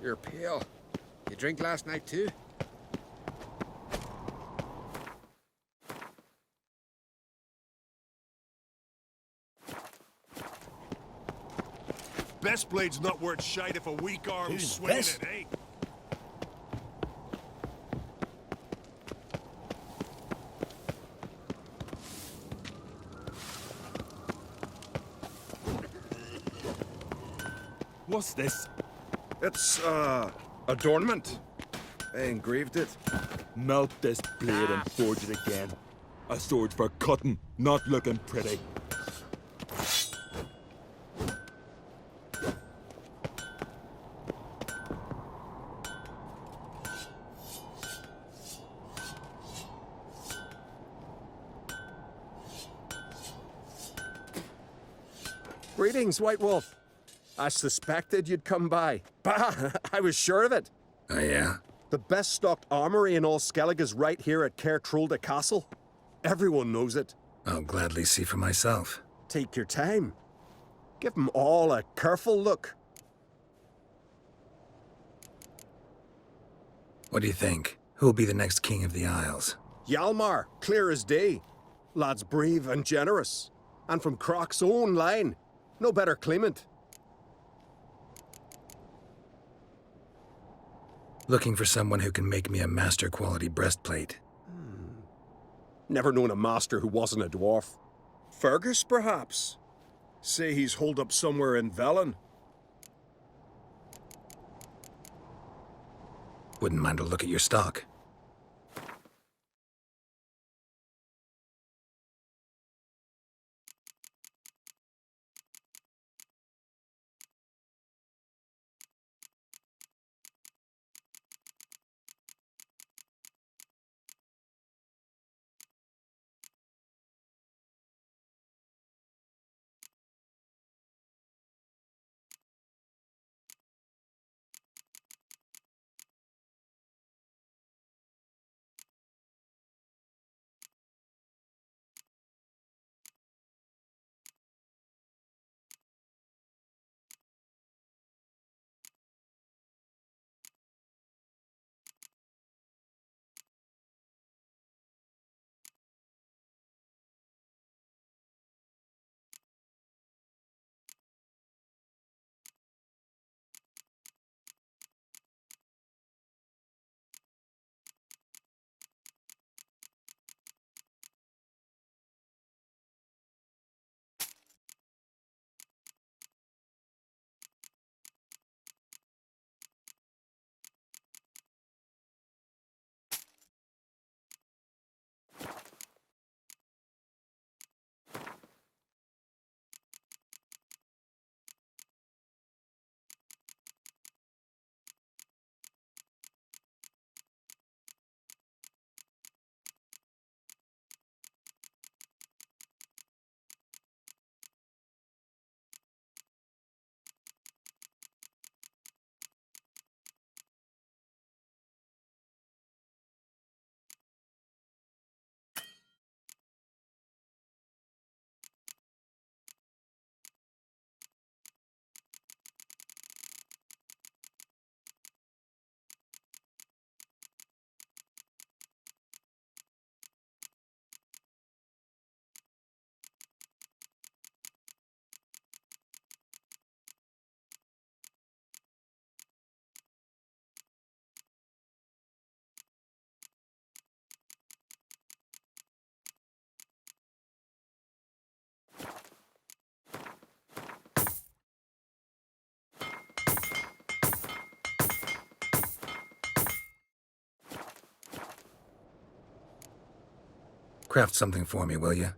You're pale. You drink last night too? Best blade's not worth shite if a weak arm's Who's swinging best? it, eh? What's this? It's, adornment. I engraved it. Melt this blade and forge it again. A sword for cutting, not looking pretty. Greetings, White Wolf. I suspected you'd come by. Bah, I was sure of it. Oh, yeah? The best stocked armory in all Skellig is right here at Caer Trolde Castle. Everyone knows it. I'll gladly see for myself. Take your time. Give them all a careful look. What do you think? Who'll be the next king of the Isles? Hjalmar, clear as day. Lad's brave and generous. And from Croc's own line. No better claimant. Looking for someone who can make me a master quality breastplate. Never known a master who wasn't a dwarf. Fergus, perhaps? Say he's holed up somewhere in Velen. Wouldn't mind a look at your stock. Craft something for me, will you?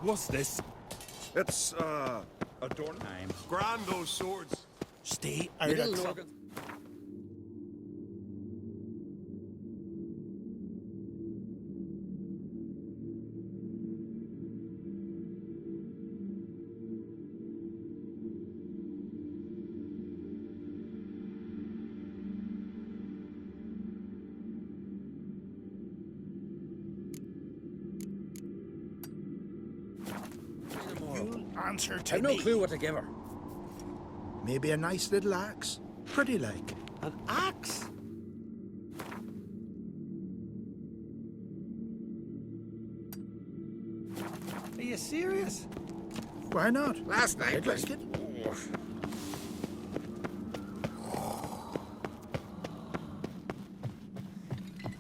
What's this? It's, a door. Grand those swords. Stay out of trouble. Answer to I've me. no clue what to give her. Maybe a nice little axe. Pretty like. An axe? Are you serious? Why not? Last night I'd like it.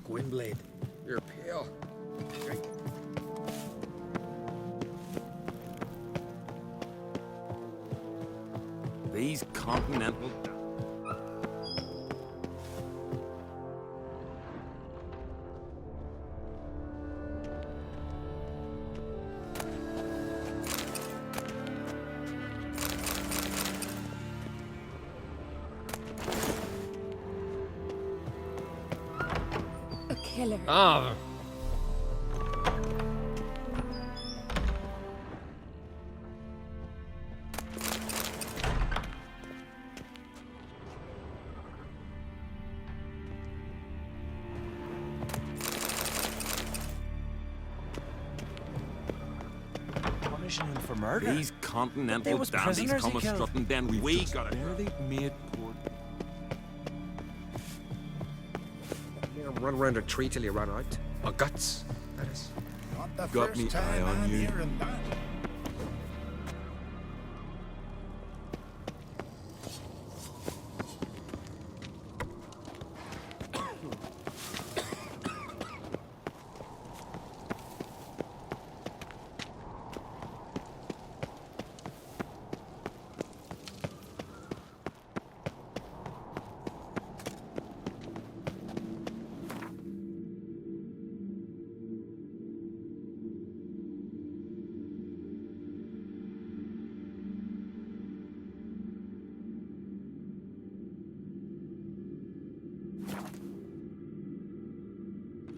Gwynblade. You're pale. These continental... A killer. Ah. Punishing him for murder? These continental was dandies prisoners come he a killed. strutting, then we got it. Barely made poor... Run around a tree till you run out. Or guts, that is. Not the Got first me time eye on I'm you. hearing that.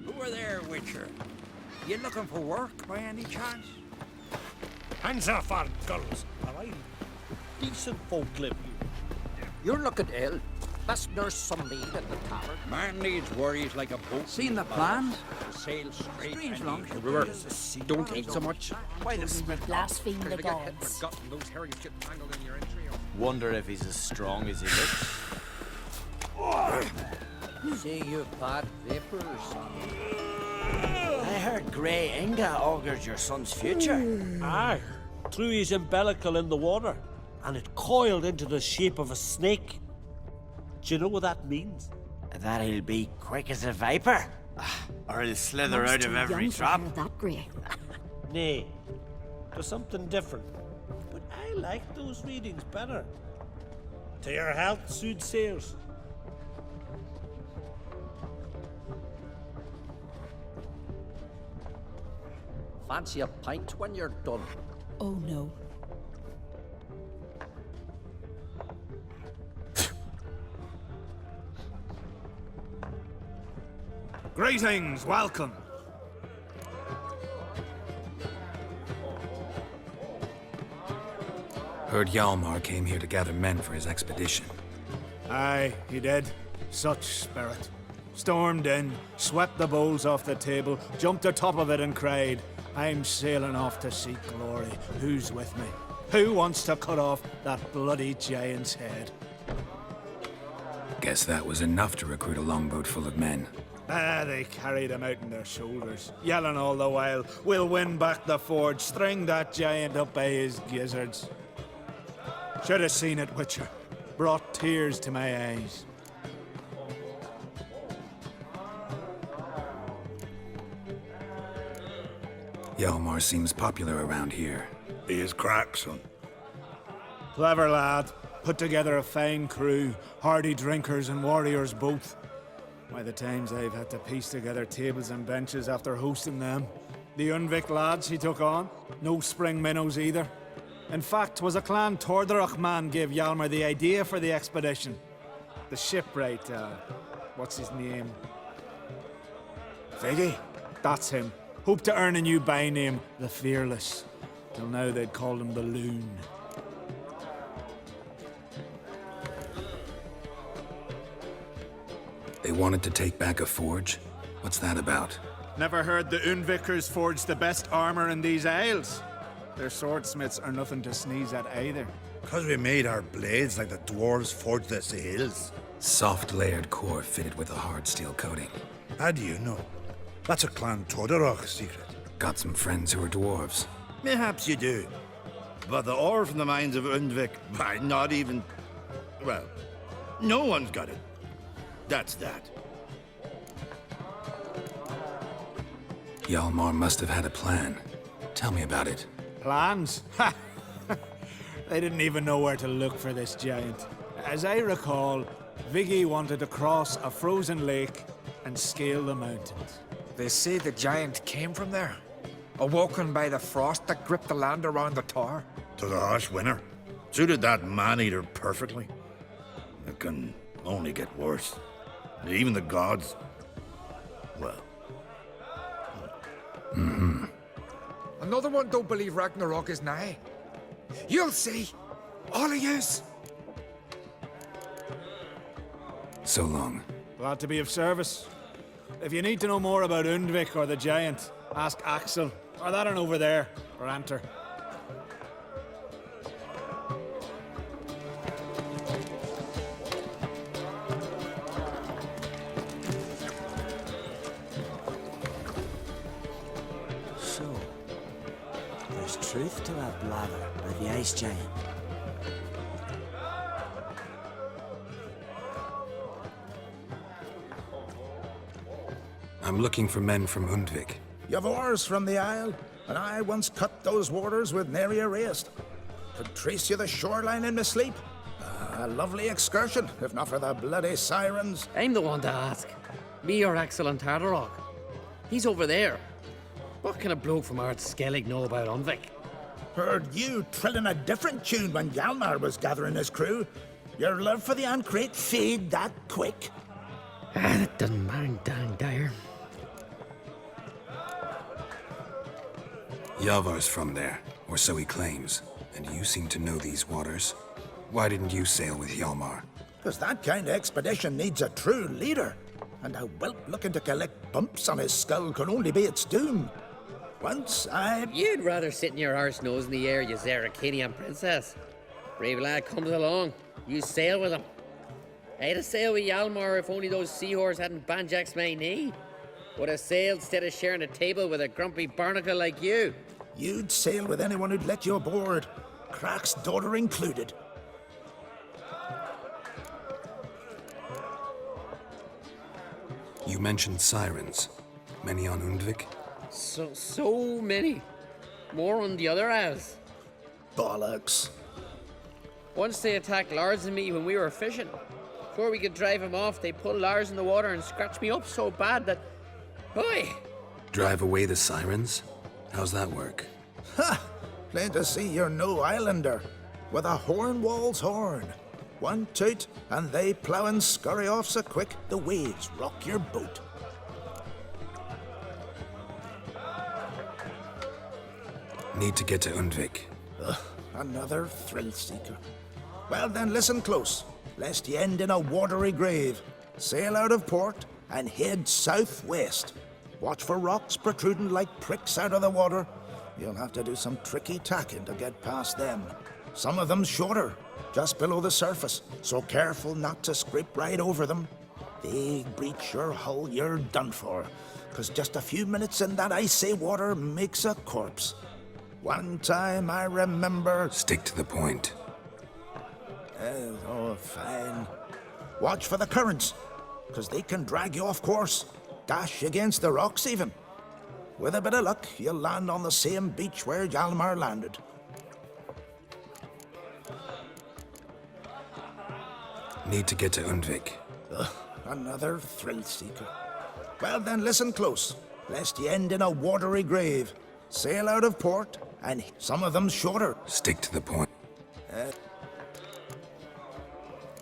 Who are there, Witcher? You looking for work by any chance? Hands off our girls, all right? Decent folk live here. You're looking ill. Let's nurse some mead at the tavern. Man needs worries like a boat. Seen the plans? Sail straight. Strange long. Remember, don't eat so much. Why does We blaspheme the gods. Those herrings get tangled in your entry. Wonder if he's as strong as he looks. See you bad vapors. I heard Grey Inga augurs your son's future. Aye, threw his umbilical in the water, and it coiled into the shape of a snake. Do you know what that means? That he'll be quick as a viper. Or he'll slither out of every trap. That grey. Nay, there's something different. But I like those readings better. To your health, soothsayers. Fancy a pint when you're done. Oh no. Greetings, welcome. Heard Hjalmar came here to gather men for his expedition. Aye, he did. Such spirit. Stormed in, swept the bowls off the table, jumped atop of it and cried, I'm sailing off to seek glory. Who's with me? Who wants to cut off that bloody giant's head? Guess that was enough to recruit a longboat full of men. Ah, they carried him out on their shoulders, yelling all the while, we'll win back the forge, string that giant up by his gizzards. Should have seen it, Witcher. Brought tears to my eyes. Hjalmar seems popular around here. He is crack, son. Clever lad. Put together a fine crew, hardy drinkers and warriors both. Why, the times I've had to piece together tables and benches after hosting them. The Unvik lads he took on. No spring minnows either. In fact, was a clan Tordarach man gave Hjalmar the idea for the expedition. The shipwright, what's his name? Viggy? That's him. Hoped to earn a new byname, the Fearless. Till now they'd called him the Loon. They wanted to take back a forge? What's that about? Never heard the Unvikers forged the best armor in these isles? Their swordsmiths are nothing to sneeze at either. 'Cause we made our blades like the dwarves forged their sails. Soft layered core fitted with a hard steel coating. How do you know? That's a Clan Tordarach secret. Got some friends who are dwarves. Mayhaps you do. But the ore from the mines of Undvik, why, not even... Well, no one's got it. That's that. Hjalmar must have had a plan. Tell me about it. Plans? Ha! They didn't even know where to look for this giant. As I recall, Viggy wanted to cross a frozen lake and scale the mountains. They say the giant came from there, awoken by the frost that gripped the land around the tower. To the harsh winter. Suited that man-eater perfectly. It can only get worse. Even the gods... well... Another one don't believe Ragnarok is nigh. You'll see. All of yous. So long. Glad to be of service. If you need to know more about Undvik or the giant, ask Axel, or that one over there, or Anter. So, there's truth to that blather by the ice giant. I'm looking for men from Undvik. You've oars from the isle, and I once cut those waters with nary a rest. Could trace you the shoreline in my sleep. A lovely excursion, if not for the bloody sirens. I'm the one to ask. Me or Axel and Tardarok. He's over there. What can a bloke from Ard Skellig know about Unvik? Heard you trilling a different tune when Hjalmar was gathering his crew. Your love for the Ancrate fade that quick. That doesn't mind dang dire. Yavar's from there, or so he claims. And you seem to know these waters. Why didn't you sail with Hjalmar? 'Cause that kind of expedition needs a true leader. And a whelp looking to collect bumps on his skull could only be its doom. Once I... You'd rather sit in your arse nose in the air, you Zarakanian princess. Brave lad comes along, you sail with him. I'd have sailed with Hjalmar if only those seahorses hadn't banjaxed my knee. Would have sailed instead of sharing a table with a grumpy barnacle like you. You'd sail with anyone who'd let you aboard. Crack's daughter included. You mentioned sirens. Many on Undvik? So many. More on the other isles. Bollocks. Once they attacked Lars and me when we were fishing. Before we could drive him off, they pulled Lars in the water and scratched me up so bad that... Oi! Drive away the sirens? How's that work? Ha! Plain to see you're no islander. With a horn wall's horn. One toot, and they plough and scurry off so quick the waves rock your boat. Need to get to Undvik. Another thrill seeker. Well then, listen close, lest ye end in a watery grave. Sail out of port and head southwest. Watch for rocks protruding like pricks out of the water. You'll have to do some tricky tacking to get past them. Some of them shorter, just below the surface, so careful not to scrape right over them. They breach your hull, you're done for, 'cause just a few minutes in that icy water makes a corpse. One time I remember... Stick to the point. Oh, fine. Watch for the currents, 'cause they can drag you off course, dash against the rocks even. With a bit of luck, you'll land on the same beach where Hjalmar landed. Need to get to Undvik. Another thrill seeker. Well then, listen close, lest ye end in a watery grave. Sail out of port, and some of them's shorter. Stick to the point.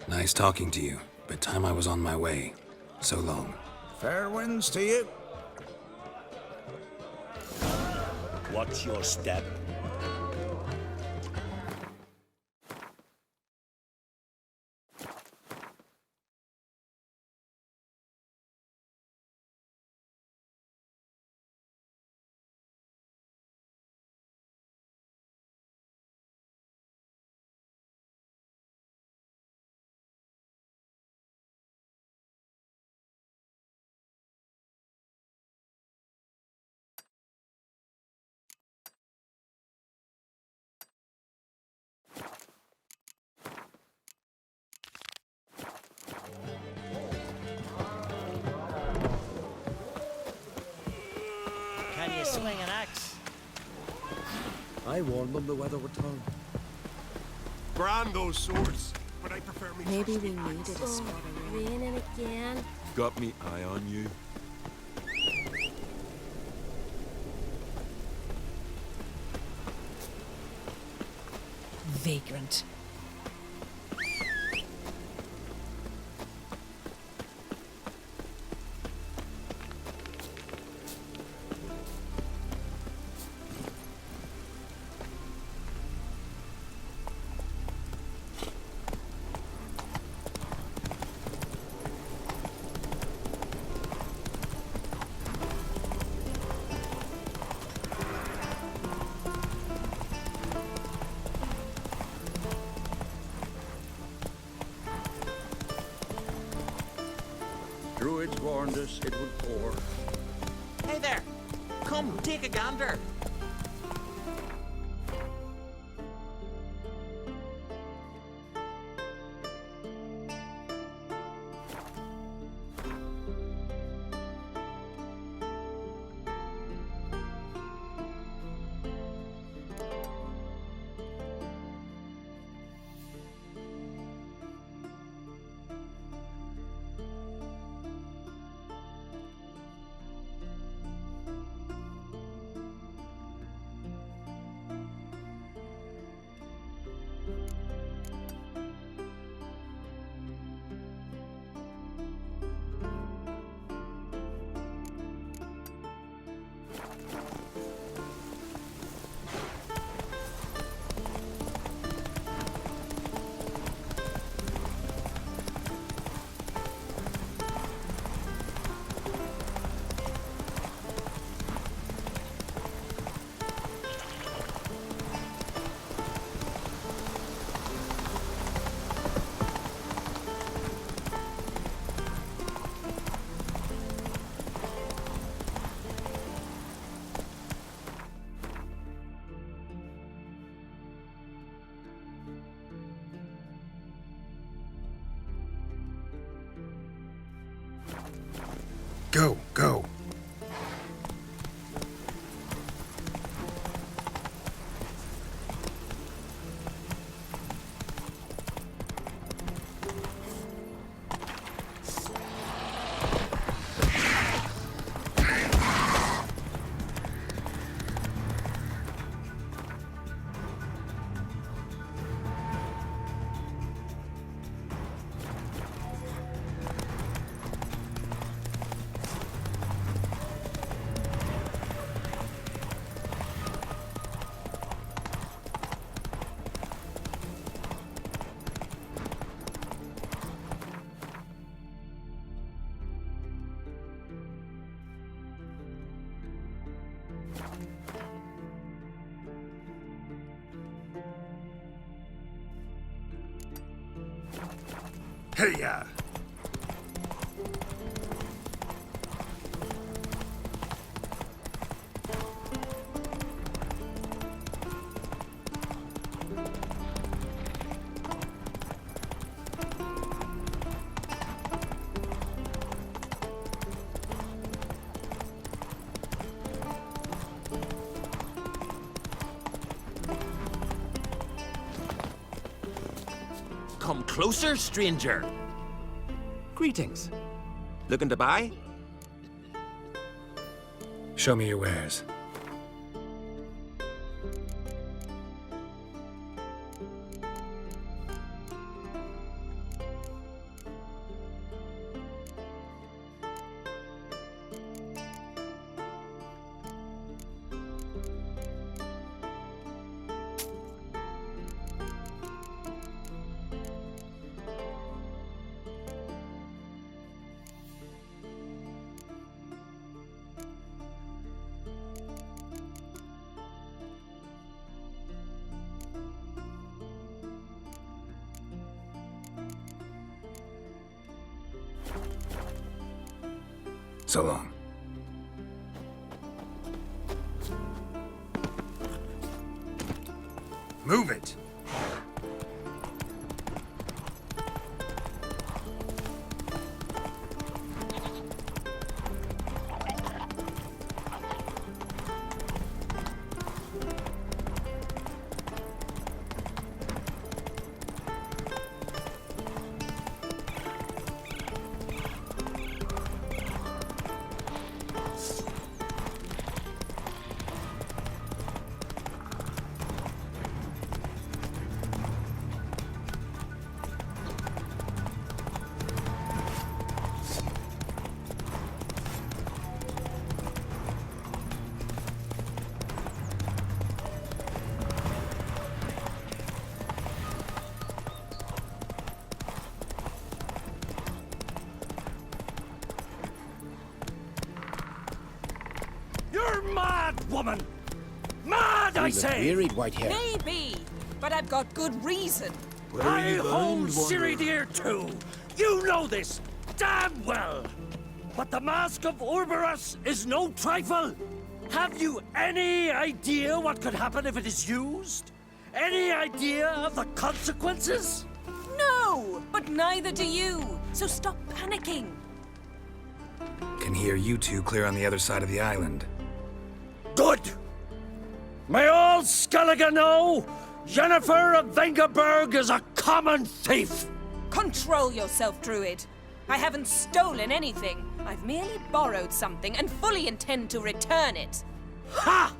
Nice talking to you, but time I was on my way. So long. Fair winds to you. Watch your step. Can you swing an axe? I warned them the weather would turn. Grand those swords, but I prefer me. Maybe we needed a spot of rain. Raining again. Got me eye on you. Vagrant. Druids warned us it would pour. Hey there! Come, take a gander! Go, go. Hey-ya! Come closer, stranger. Greetings. Looking to buy? Show me your wares. So long. Move it! You're mad, woman! Mad, I say! Wearied white hair. Maybe, but I've got good reason. I hold Ciri dear too. You know this damn well. But the Mask of Orberus is no trifle. Have you any idea what could happen if it is used? Any idea of the consequences? No, but neither do you. So stop panicking. Can hear you two clear on the other side of the island. Good. May all Skellige know Jennifer of Vengerberg is a common thief. Control yourself, Druid. I haven't stolen anything. I've merely borrowed something and fully intend to return it. Ha!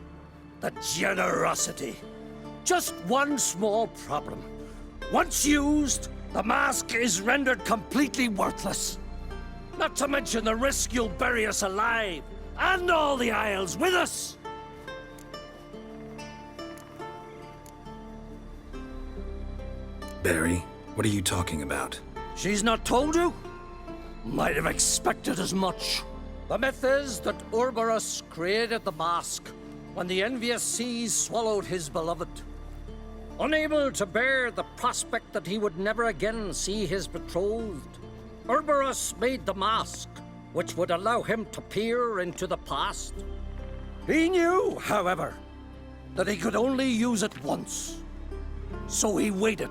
The generosity. Just one small problem. Once used, the mask is rendered completely worthless. Not to mention the risk you'll bury us alive, and all the Isles with us. Barry, what are you talking about? She's not told you? Might have expected as much. The myth is that Orberus created the mask when the envious seas swallowed his beloved. Unable to bear the prospect that he would never again see his betrothed, Orberus made the mask, which would allow him to peer into the past. He knew, however, that he could only use it once. So he waited.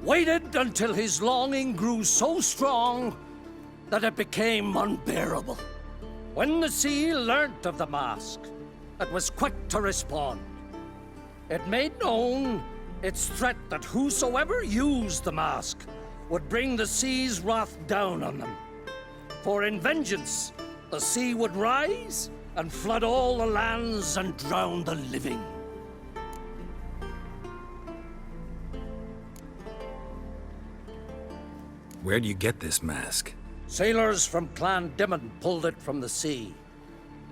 Waited until his longing grew so strong that it became unbearable. When the sea learnt of the mask, it was quick to respond. It made known its threat that whosoever used the mask would bring the sea's wrath down on them. For in vengeance, the sea would rise and flood all the lands and drown the living. Where'd you get this mask? Sailors from Clan Dimon pulled it from the sea,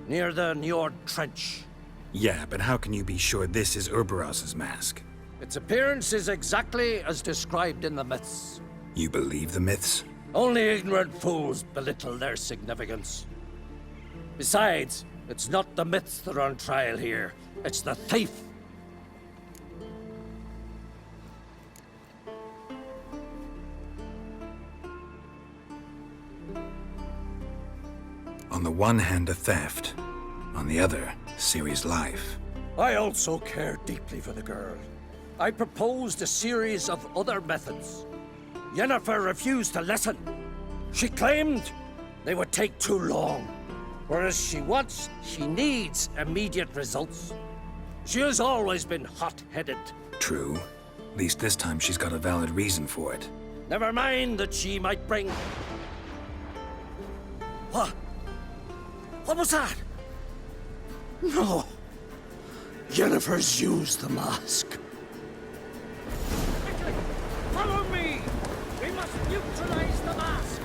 near the Njord Trench. Yeah, but how can you be sure this is Orberos's mask? Its appearance is exactly as described in the myths. You believe the myths? Only ignorant fools belittle their significance. Besides, it's not the myths that are on trial here. It's the thief. On the one hand, a theft. On the other, Ciri's life. I also care deeply for the girl. I proposed a series of other methods. Yennefer refused to listen. She claimed they would take too long, whereas she needs immediate results. She has always been hot-headed. True. At least this time she's got a valid reason for it. Never mind that she might bring... What? What was that? No. Yennefer's used the mask. Quickly, follow me! We must neutralize the mask!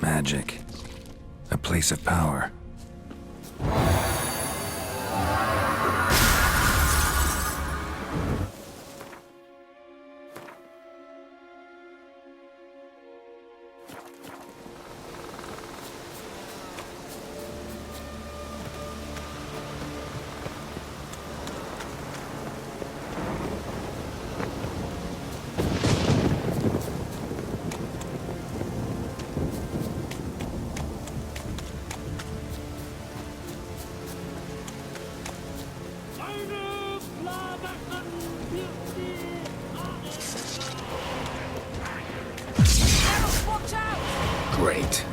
Magic. A place of power. Great.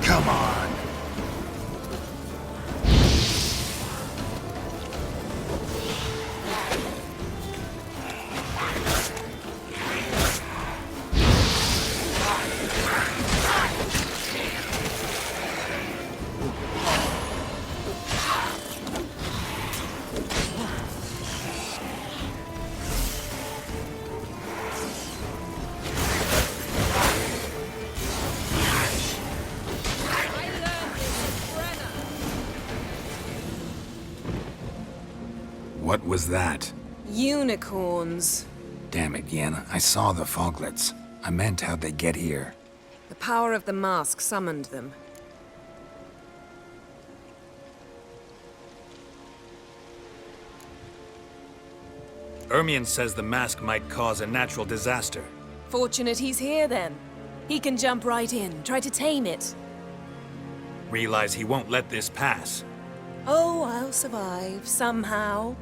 Come on. What was that? Unicorns. Damn it, Yen. I saw the foglets. I meant how'd they get here. The power of the mask summoned them. Ermion says the mask might cause a natural disaster. Fortunate he's here, then. He can jump right in, try to tame it. Realize he won't let this pass. Oh, I'll survive, somehow.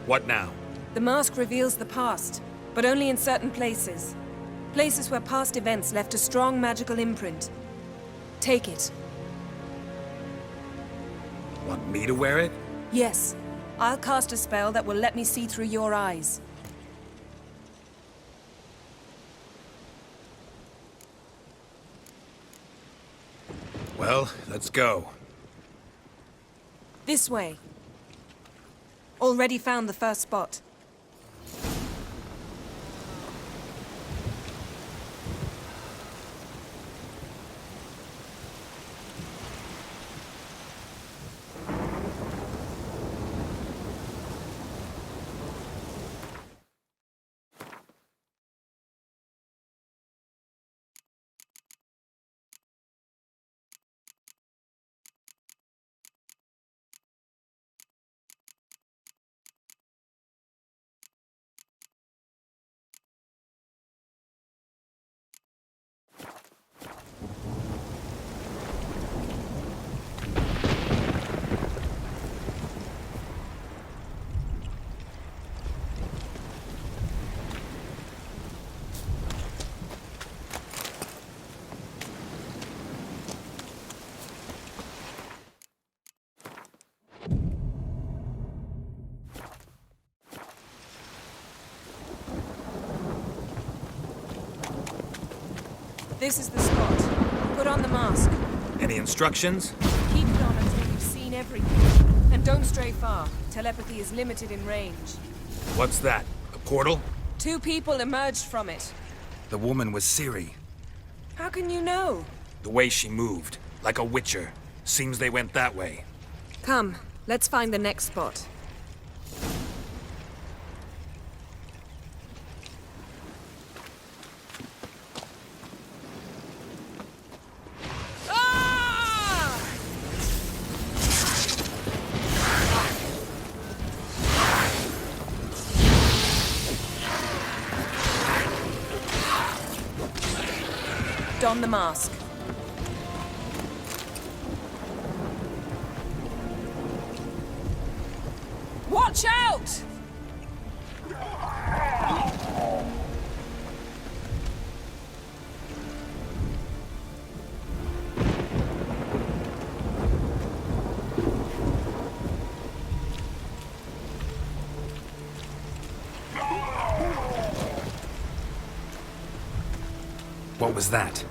What now? The mask reveals the past, but only in certain places. Places where past events left a strong magical imprint. Take it. Want me to wear it? Yes. I'll cast a spell that will let me see through your eyes. Well, let's go. This way. Already found the first spot. This is the spot. Put on the mask. Any instructions? Keep it on until you've seen everything. And don't stray far. Telepathy is limited in range. What's that? A portal? 2 people emerged from it. The woman was Ciri. How can you know? The way she moved. Like a witcher. Seems they went that way. Come, let's find the next spot. Don the mask. Watch out! What was that?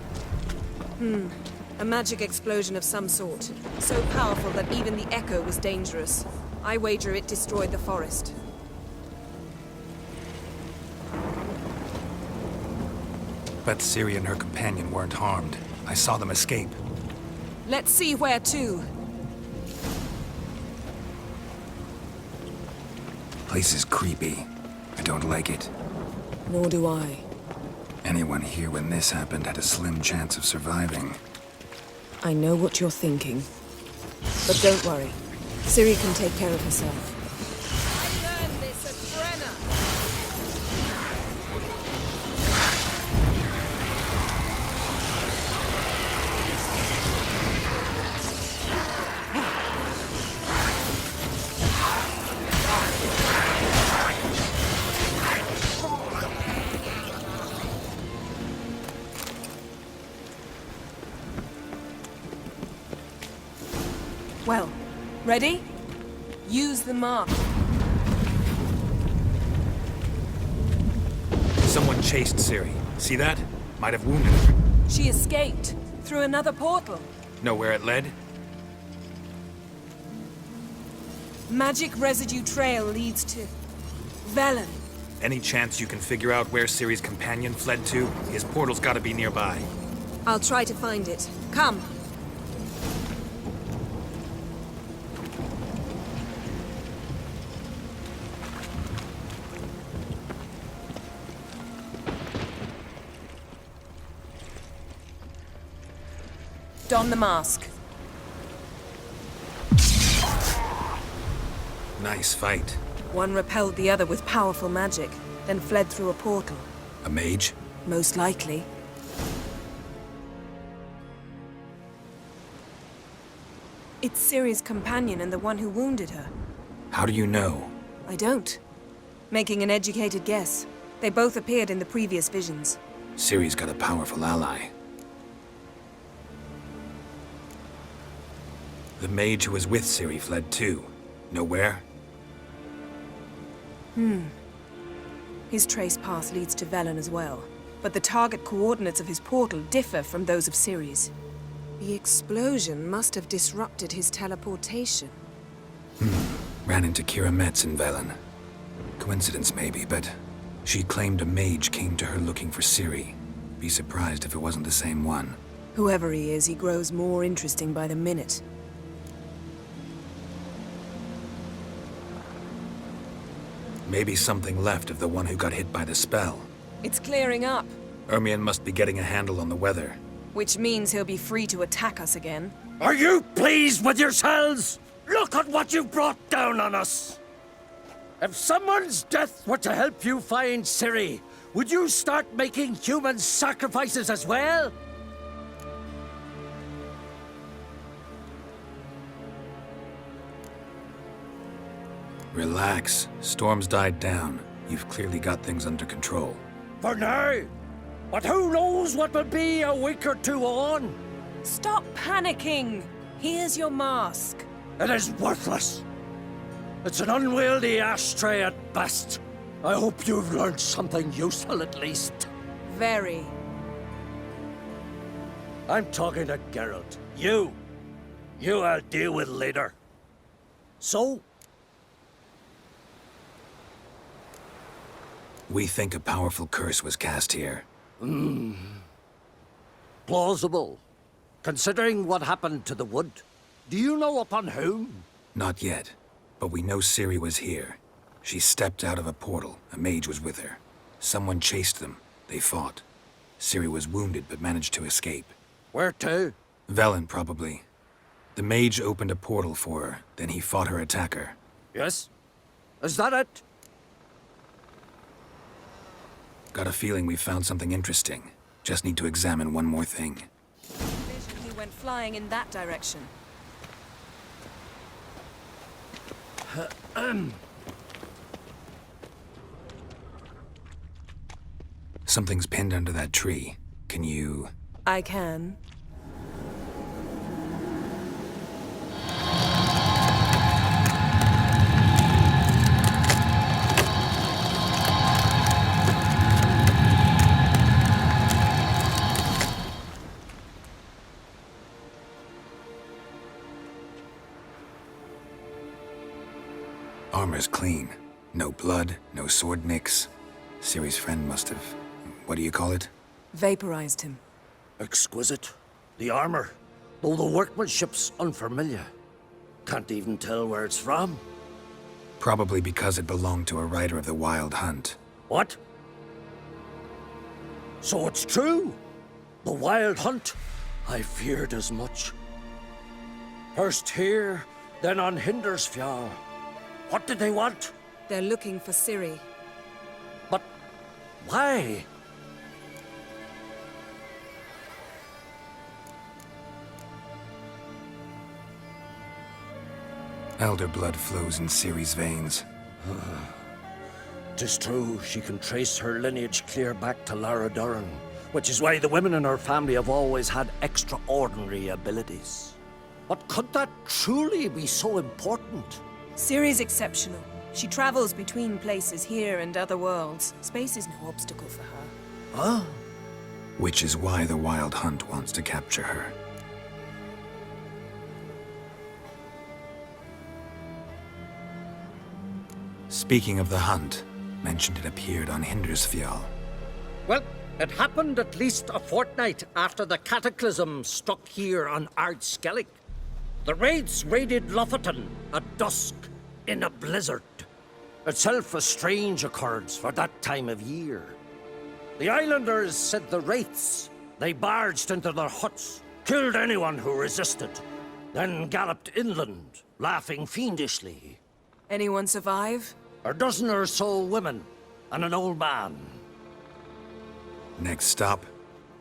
A magic explosion of some sort. So powerful that even the echo was dangerous. I wager it destroyed the forest. Bet Ciri and her companion weren't harmed. I saw them escape. Let's see where to. Place is creepy. I don't like it. Nor do I. Anyone here when this happened had a slim chance of surviving. I know what you're thinking. But don't worry. Ciri can take care of herself. I learned this at Brenna. Well, ready? Use the mark. Someone chased Ciri. See that? Might have wounded her. She escaped through another portal. Know where it led? Magic residue trail leads to Velen. Any chance you can figure out where Ciri's companion fled to? His portal's gotta be nearby. I'll try to find it. Come. Don the mask. Nice fight. One repelled the other with powerful magic, then fled through a portal. A mage? Most likely. It's Ciri's companion and the one who wounded her. How do you know? I don't. Making an educated guess. They both appeared in the previous visions. Ciri's got a powerful ally. The mage who was with Ciri fled too. Know where? His trace path leads to Velen as well. But the target coordinates of his portal differ from those of Ciri's. The explosion must have disrupted his teleportation. Ran into Kira Metz in Velen. Coincidence maybe, but she claimed a mage came to her looking for Ciri. Be surprised if it wasn't the same one. Whoever he is, he grows more interesting by the minute. Maybe something left of the one who got hit by the spell. It's clearing up, Ermion must be getting a handle on the weather. which means he'll be free to attack us again. Are you pleased with yourselves? Look at what you've brought down on us! If someone's death were to help you find Ciri, would you start making human sacrifices as well? Relax. Storm's died down. You've clearly got things under control. For now. But who knows what will be a week or two on? Stop panicking! Here's your mask. It is worthless. It's an unwieldy ashtray at best. I hope you've learned something useful at least. Very. I'm talking to Geralt. You! You I'll deal with later. So? We think a powerful curse was cast here. Plausible. Considering what happened to the wood. Do you know upon whom? Not yet, but we know Ciri was here. She stepped out of a portal. A mage was with her. Someone chased them. They fought. Ciri was wounded but managed to escape. Where to? Velen, probably. The mage opened a portal for her, then he fought her attacker. Yes? Is that it? Got a feeling we found something interesting. Just need to examine one more thing. He went flying in that direction. Something's pinned under that tree. Can you... I can. Armor's clean. No blood, no sword nicks. Ciri's friend must have... what do you call it? Vaporized him. Exquisite. The armor, though the workmanship's unfamiliar. Can't even tell where it's from. Probably because it belonged to a rider of the Wild Hunt. What? So it's true? The Wild Hunt? I feared as much. First here, then on Hindersfjall. What did they want? They're looking for Ciri. But why? Elder blood flows in Ciri's veins. 'Tis true, she can trace her lineage clear back to Lara Duran, which is why the women in her family have always had extraordinary abilities. But could that truly be so important? Ciri's exceptional. She travels between places here and other worlds. Space is no obstacle for her. Huh? Which is why the Wild Hunt wants to capture her. Speaking of the hunt, mentioned it appeared on Hindersfjall. Well, it happened at least a fortnight after the cataclysm struck here on Ardskellig. The raids raided Lofoten at dusk in a blizzard. Itself a strange occurrence for that time of year. The islanders said the wraiths. They barged into their huts, killed anyone who resisted, then galloped inland, laughing fiendishly. Anyone survive? A dozen or so women and an old man. Next stop,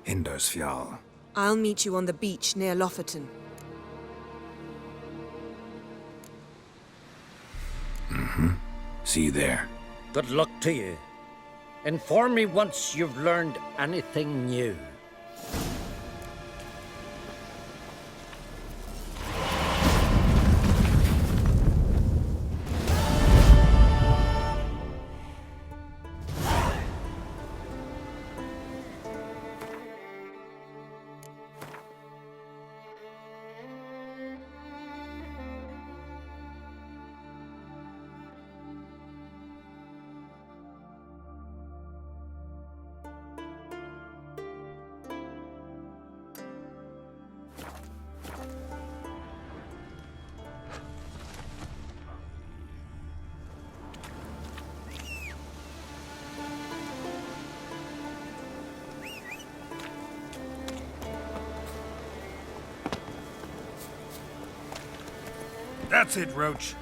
Hindersfjall. I'll meet you on the beach near Lofoten. See you there. Good luck to you. Inform me once you've learned anything new. That's it, Roach.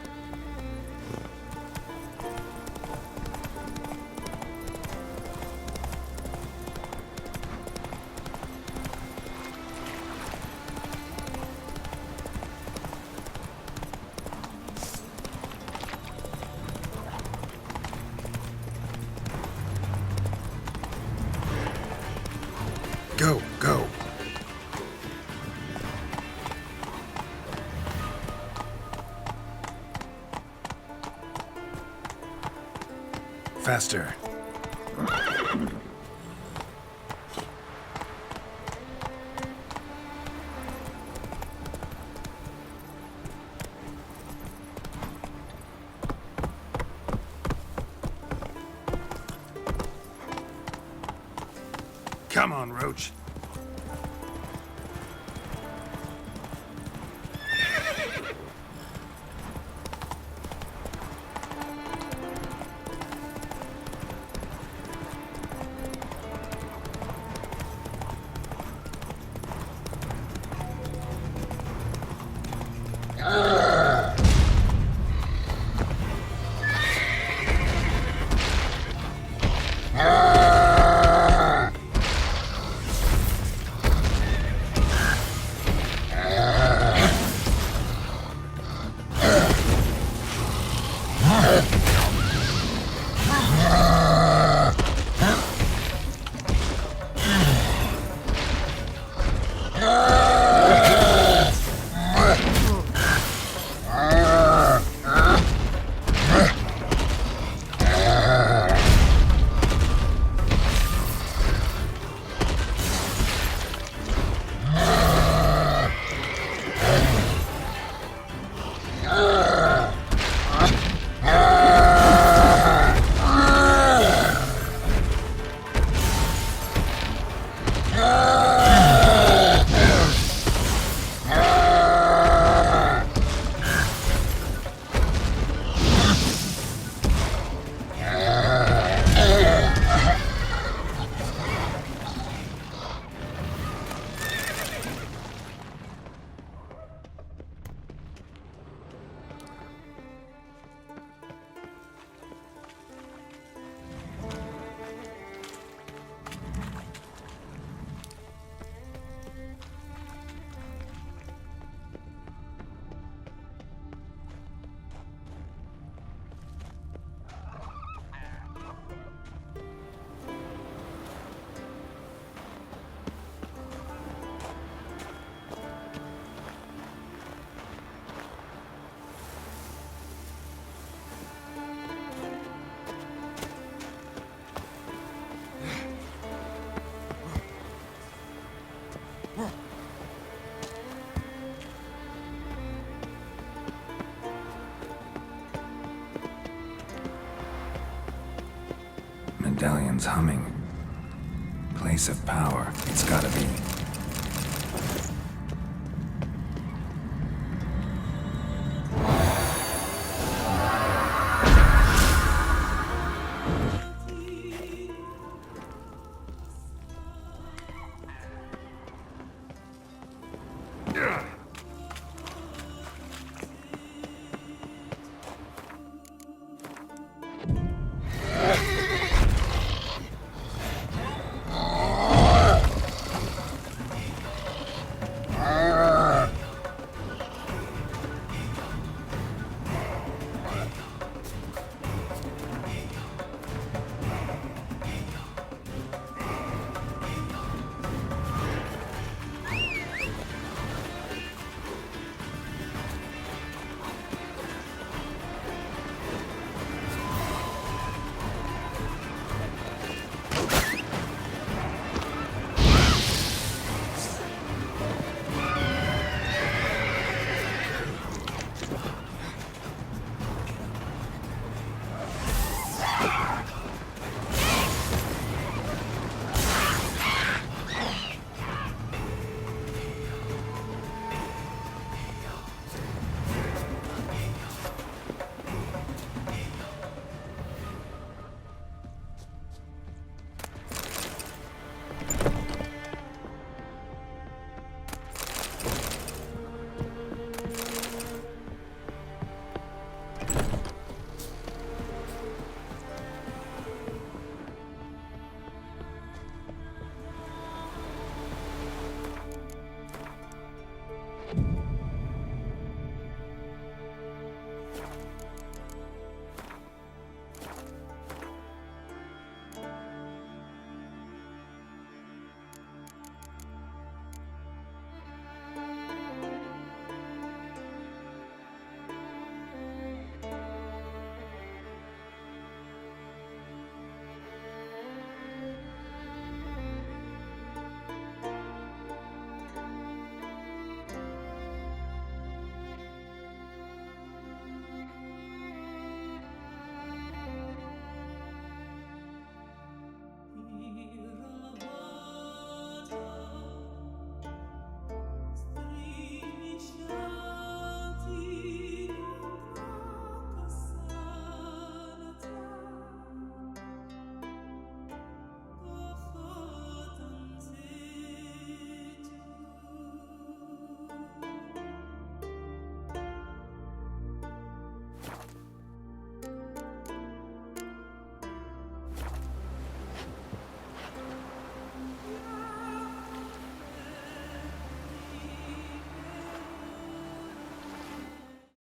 Go, go. Faster. on, Roach. Medallion's humming. Place of power. It's gotta be.